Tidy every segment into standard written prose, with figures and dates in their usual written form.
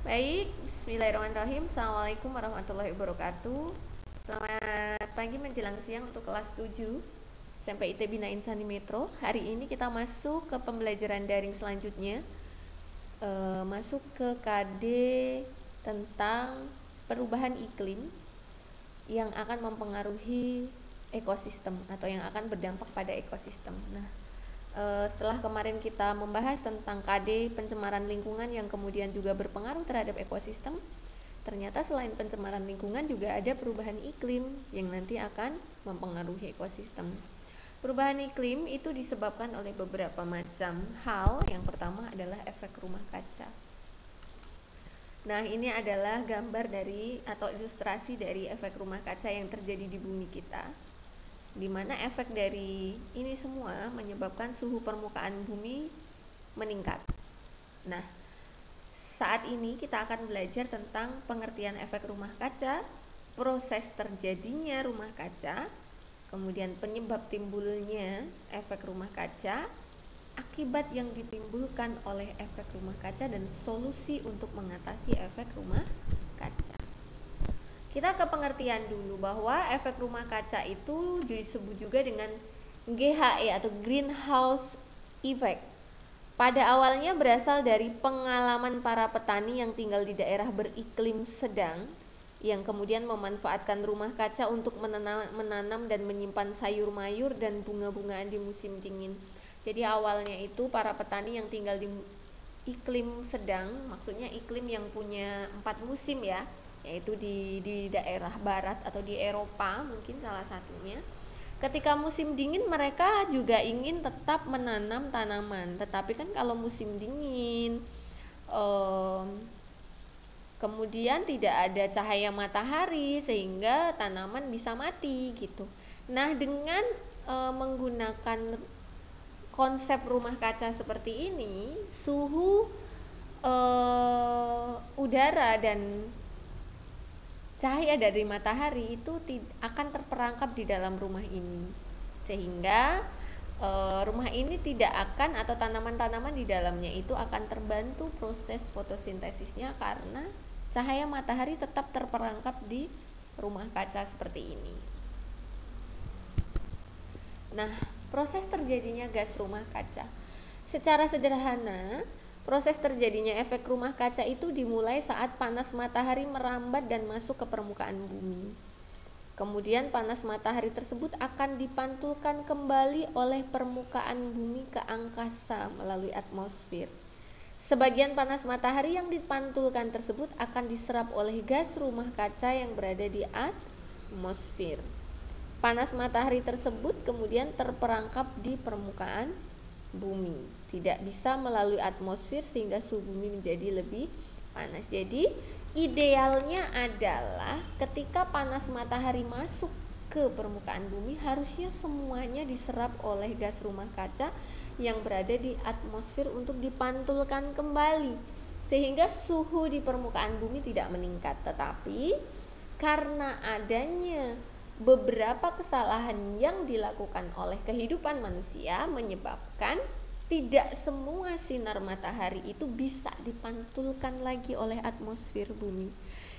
Baik, bismillahirrahmanirrahim. Assalamualaikum warahmatullahi wabarakatuh. Selamat pagi menjelang siang untuk kelas 7 SMP IT Bina Insani Metro. Hari ini kita masuk ke pembelajaran daring selanjutnya, masuk ke KD tentang perubahan iklim yang akan mempengaruhi ekosistem atau yang akan berdampak pada ekosistem. Setelah kemarin kita membahas tentang KD pencemaran lingkungan yang kemudian juga berpengaruh terhadap ekosistem, ternyata selain pencemaran lingkungan juga ada perubahan iklim yang nanti akan mempengaruhi ekosistem. Perubahan iklim itu disebabkan oleh beberapa macam hal. Yang pertama adalah efek rumah kaca. Nah, ini adalah gambar dari atau ilustrasi dari efek rumah kaca yang terjadi di bumi kita, di mana efek dari ini semua menyebabkan suhu permukaan bumi meningkat. Nah, saat ini kita akan belajar tentang pengertian efek rumah kaca, proses terjadinya rumah kaca, kemudian penyebab timbulnya efek rumah kaca, akibat yang ditimbulkan oleh efek rumah kaca, dan solusi untuk mengatasi efek rumah kaca. Kita ke pengertian dulu bahwa efek rumah kaca itu disebut juga dengan GHE atau Greenhouse Effect. Pada awalnya berasal dari pengalaman para petani yang tinggal di daerah beriklim sedang, yang kemudian memanfaatkan rumah kaca untuk menanam dan menyimpan sayur mayur dan bunga-bungaan di musim dingin. Jadi awalnya itu para petani yang tinggal di iklim sedang, maksudnya iklim yang punya 4 musim ya, yaitu di daerah barat atau di Eropa mungkin salah satunya. Ketika musim dingin mereka juga ingin tetap menanam tanaman, tetapi kan kalau musim dingin kemudian tidak ada cahaya matahari sehingga tanaman bisa mati gitu. Nah, dengan menggunakan konsep rumah kaca seperti ini, suhu udara dan cahaya dari matahari itu akan terperangkap di dalam rumah ini, sehingga rumah ini tidak akan, atau tanaman-tanaman di dalamnya itu akan terbantu proses fotosintesisnya karena cahaya matahari tetap terperangkap di rumah kaca seperti ini. Nah, proses terjadinya gas rumah kaca. Secara sederhana, proses terjadinya efek rumah kaca itu dimulai saat panas matahari merambat dan masuk ke permukaan bumi. Kemudian panas matahari tersebut akan dipantulkan kembali oleh permukaan bumi ke angkasa melalui atmosfer. Sebagian panas matahari yang dipantulkan tersebut akan diserap oleh gas rumah kaca yang berada di atmosfer. Panas matahari tersebut kemudian terperangkap di permukaan bumi, tidak bisa melalui atmosfer sehingga suhu bumi menjadi lebih panas. Jadi idealnya adalah ketika panas matahari masuk ke permukaan bumi, harusnya semuanya diserap oleh gas rumah kaca yang berada di atmosfer untuk dipantulkan kembali sehingga suhu di permukaan bumi tidak meningkat. Tetapi karena adanya beberapa kesalahan yang dilakukan oleh kehidupan manusia menyebabkan tidak semua sinar matahari itu bisa dipantulkan lagi oleh atmosfer bumi,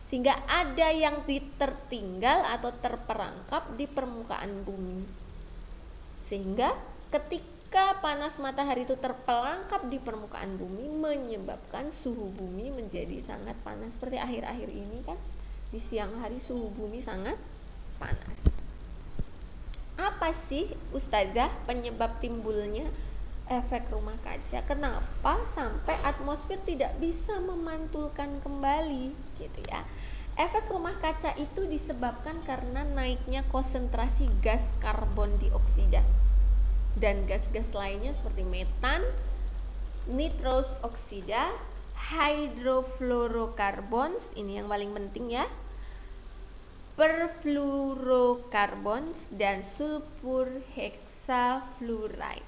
sehingga ada yang tertinggal atau terperangkap di permukaan bumi, sehingga ketika panas matahari itu terperangkap di permukaan bumi menyebabkan suhu bumi menjadi sangat panas. Seperti akhir-akhir ini kan di siang hari suhu bumi sangat panas. Apa sih Ustazah penyebab timbulnya efek rumah kaca? Kenapa sampai atmosfer tidak bisa memantulkan kembali gitu ya? Efek rumah kaca itu disebabkan karena naiknya konsentrasi gas karbon dioksida dan gas-gas lainnya seperti metan, nitrous oksida, hydrofluorocarbons, ini yang paling penting ya, perfluorocarbons, dan sulfur hexafluoride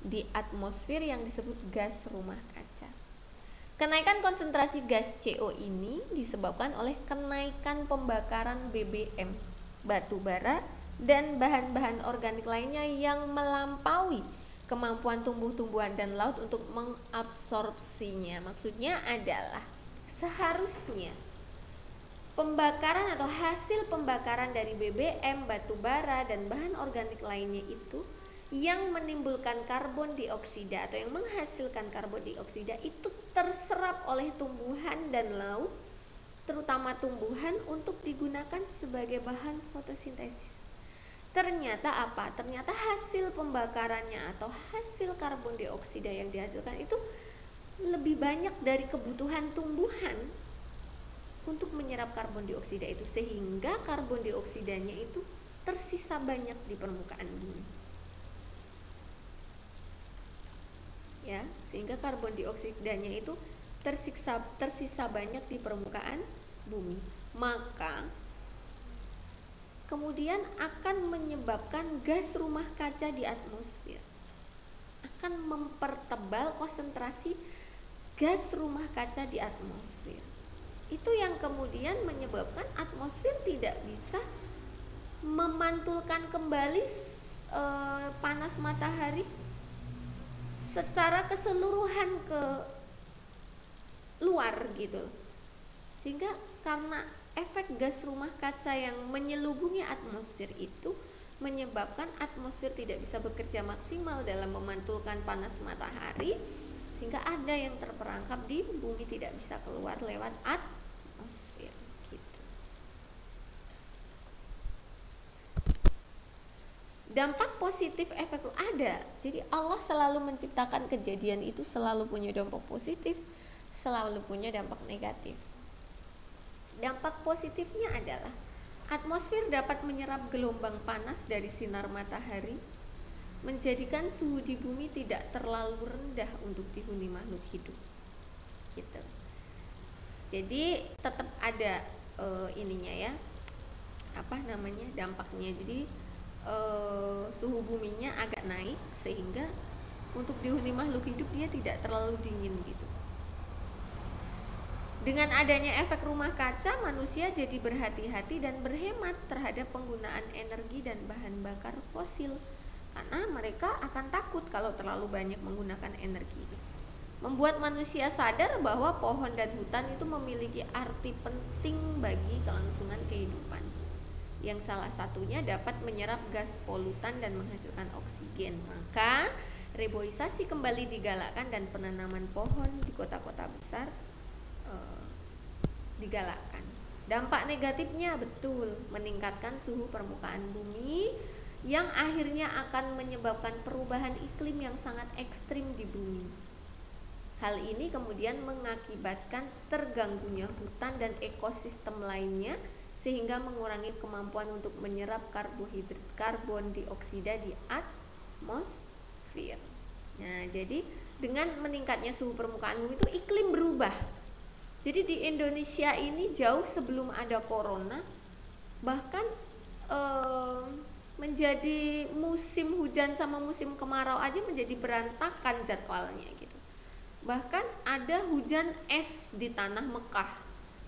di atmosfer yang disebut gas rumah kaca. Kenaikan konsentrasi gas CO ini disebabkan oleh kenaikan pembakaran BBM, batu bara, dan bahan-bahan organik lainnya yang melampaui kemampuan tumbuh-tumbuhan dan laut untuk mengabsorpsinya. Maksudnya adalah seharusnya pembakaran atau hasil pembakaran dari BBM, batu bara, dan bahan organik lainnya itu yang menimbulkan karbon dioksida atau yang menghasilkan karbon dioksida itu terserap oleh tumbuhan dan laut, terutama tumbuhan, untuk digunakan sebagai bahan fotosintesis. Ternyata apa? Ternyata hasil pembakarannya atau hasil karbon dioksida yang dihasilkan itu lebih banyak dari kebutuhan tumbuhan untuk menyerap karbon dioksida itu, sehingga karbon dioksidanya itu tersisa banyak di permukaan bumi. Ya, sehingga karbon dioksidanya itu tersisa banyak di permukaan bumi. Maka kemudian akan menyebabkan gas rumah kaca di atmosfer, akan mempertebal konsentrasi gas rumah kaca di atmosfer. Itu yang kemudian menyebabkan atmosfer tidak bisa memantulkan kembali panas matahari secara keseluruhan ke luar gitu. Sehingga karena efek gas rumah kaca yang menyelubungi atmosfer itu menyebabkan atmosfer tidak bisa bekerja maksimal dalam memantulkan panas matahari, sehingga ada yang terperangkap di bumi tidak bisa keluar lewat atmosfer gitu. Dampak positif efek ada. Jadi Allah selalu menciptakan kejadian itu selalu punya dampak positif, selalu punya dampak negatif. Dampak positifnya adalah atmosfer dapat menyerap gelombang panas dari sinar matahari, menjadikan suhu di bumi tidak terlalu rendah untuk dihuni makhluk hidup gitu. Jadi tetap ada ininya ya, dampaknya. Jadi suhu buminya agak naik sehingga untuk dihuni makhluk hidup dia tidak terlalu dingin gitu. Dengan adanya efek rumah kaca, manusia jadi berhati-hati dan berhemat terhadap penggunaan energi dan bahan bakar fosil, karena mereka akan takut kalau terlalu banyak menggunakan energi. Membuat manusia sadar bahwa pohon dan hutan itu memiliki arti penting bagi kelangsungan kehidupan, yang salah satunya dapat menyerap gas polutan dan menghasilkan oksigen. Maka reboisasi kembali digalakkan dan penanaman pohon di kota-kota besar digalakkan. Dampak negatifnya betul meningkatkan suhu permukaan bumi, yang akhirnya akan menyebabkan perubahan iklim yang sangat ekstrim di bumi. Hal ini kemudian mengakibatkan terganggunya hutan dan ekosistem lainnya, sehingga mengurangi kemampuan untuk menyerap karbon dioksida di atmosfer. Nah, jadi dengan meningkatnya suhu permukaan bumi itu iklim berubah. Jadi di Indonesia ini jauh sebelum ada corona, bahkan menjadi musim hujan sama musim kemarau aja menjadi berantakan jadwalnya gitu. Bahkan ada hujan es di tanah Mekah,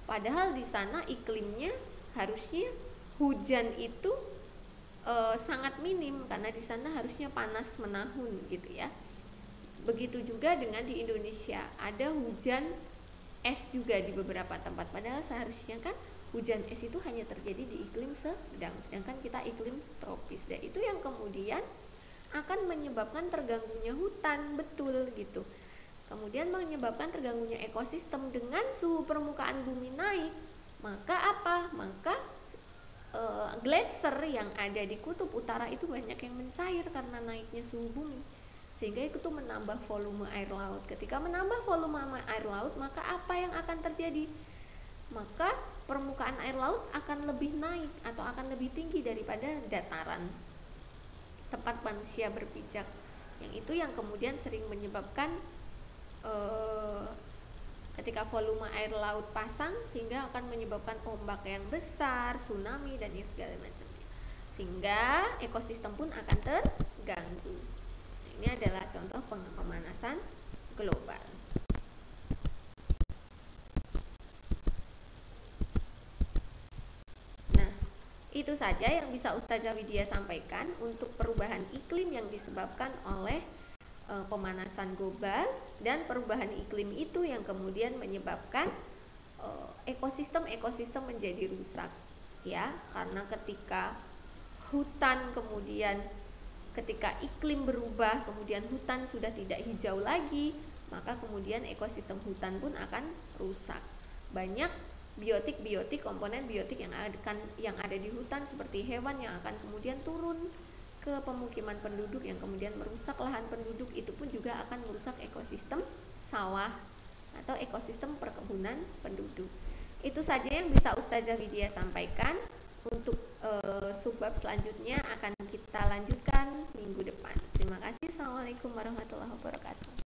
padahal di sana iklimnya harusnya hujan itu sangat minim, karena di sana harusnya panas menahun gitu ya. Begitu juga dengan di Indonesia, ada hujan es juga di beberapa tempat, padahal seharusnya kan hujan es itu hanya terjadi di iklim sedang, sedangkan kita iklim tropis. Dan itu yang kemudian akan menyebabkan terganggunya hutan, betul gitu. Kemudian menyebabkan terganggunya ekosistem dengan suhu permukaan bumi naik. Maka apa? Maka gletser yang ada di kutub utara itu banyak yang mencair karena naiknya suhu bumi, sehingga itu menambah volume air laut. Ketika menambah volume air laut, maka apa yang akan terjadi? Maka permukaan air laut akan lebih naik atau akan lebih tinggi daripada dataran tempat manusia berpijak. Yang itu yang kemudian sering menyebabkan ketika volume air laut pasang, sehingga akan menyebabkan ombak yang besar, tsunami dan segala macamnya, sehingga ekosistem pun akan terganggu. Ini adalah contoh pemanasan global. Nah, itu saja yang bisa Ustazah Widya sampaikan untuk perubahan iklim yang disebabkan oleh pemanasan global, dan perubahan iklim itu yang kemudian menyebabkan ekosistem menjadi rusak, ya, karena ketika hutan kemudian ketika iklim berubah, kemudian hutan sudah tidak hijau lagi, maka kemudian ekosistem hutan pun akan rusak. Banyak biotik, komponen biotik yang ada di hutan seperti hewan yang akan kemudian turun ke pemukiman penduduk yang kemudian merusak lahan penduduk, itu pun juga akan merusak ekosistem sawah atau ekosistem perkebunan penduduk. Itu saja yang bisa Ustazah Widya sampaikan. Untuk subbab selanjutnya akan kita lanjutkan minggu depan. Terima kasih. Assalamualaikum warahmatullahi wabarakatuh.